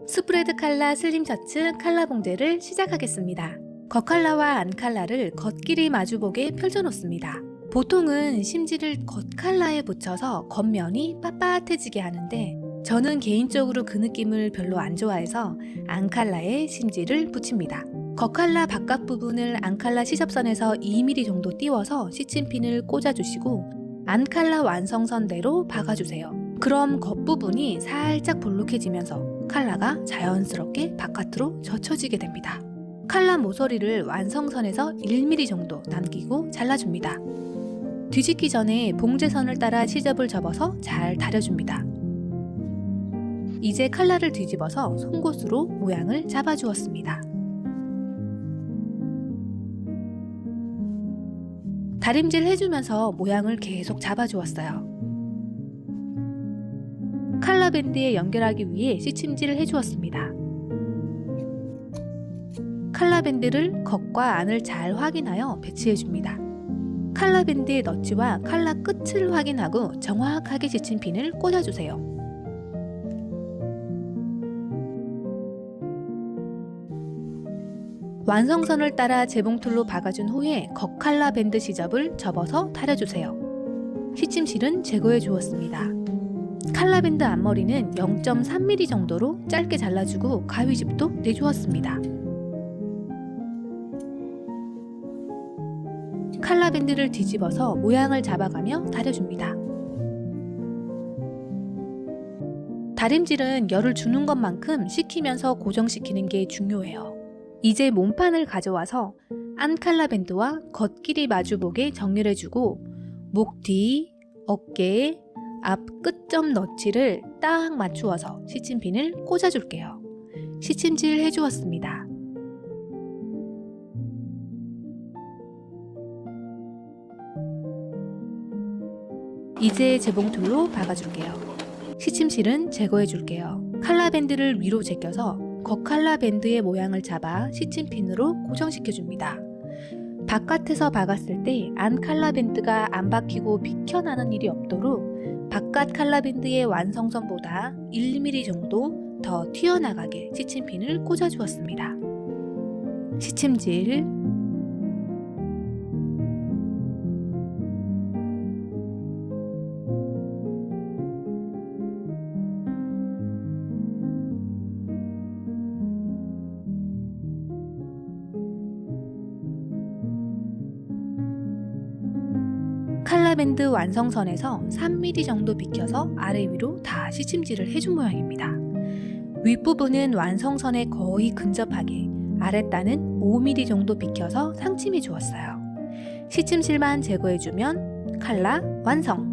스프레드 칼라 슬림 셔츠 칼라 봉제를 시작하겠습니다. 겉칼라와 안칼라를 겉길이 마주보게 펼쳐놓습니다. 보통은 심지를 겉칼라에 붙여서 겉면이 빳빳해지게 하는데 저는 개인적으로 그 느낌을 별로 안 좋아해서 안칼라에 심지를 붙입니다. 겉칼라 바깥 부분을 안칼라 시접선에서 2mm 정도 띄워서 시침핀을 꽂아주시고 안칼라 완성선대로 박아주세요. 그럼 겉부분이 살짝 볼록해지면서 칼라가 자연스럽게 바깥으로 젖혀지게 됩니다. 칼라 모서리를 완성선에서 1mm 정도 남기고 잘라줍니다. 뒤집기 전에 봉제선을 따라 시접을 접어서 잘 다려줍니다. 이제 칼라를 뒤집어서 송곳으로 모양을 잡아주었습니다. 다림질 해주면서 모양을 계속 잡아주었어요. 칼라 밴드에 연결하기 위해 시침질을 해주었습니다. 칼라 밴드를 겉과 안을 잘 확인하여 배치해줍니다. 칼라 밴드의 너치와 칼라 끝을 확인하고 정확하게 시침핀을 꽂아주세요. 완성선을 따라 재봉틀로 박아준 후에 겉칼라 밴드 시접을 접어서 다려주세요. 시침실은 제거해 주었습니다. 칼라 밴드 앞머리는 0.3mm 정도로 짧게 잘라주고 가위집도 내주었습니다. 칼라 밴드를 뒤집어서 모양을 잡아가며 다려줍니다. 다림질은 열을 주는 것만큼 식히면서 고정시키는 게 중요해요. 이제 몸판을 가져와서 안칼라 밴드와 겉길이 마주보게 정렬해주고 목 뒤, 어깨, 앞 끝점 너치를 딱 맞추어서 시침핀을 꽂아줄게요. 시침질 해주었습니다. 이제 재봉틀로 박아줄게요. 시침실은 제거해줄게요. 칼라 밴드를 위로 제껴서 겉칼라 밴드의 모양을 잡아 시침핀으로 고정시켜줍니다. 바깥에서 박았을 때 안칼라 밴드가 안 박히고 비켜나는 일이 없도록 바깥 칼라 밴드의 완성선보다 1mm 정도 더 튀어나가게 시침핀을 꽂아주었습니다. 시침질, 칼라 밴드 완성선에서 3mm 정도 비켜서 아래 위로 다 시침질을 해준 모양입니다. 윗부분은 완성선에 거의 근접하게, 아랫단은 5mm 정도 비켜서 상침해 주었어요. 시침실만 제거해주면 칼라 완성!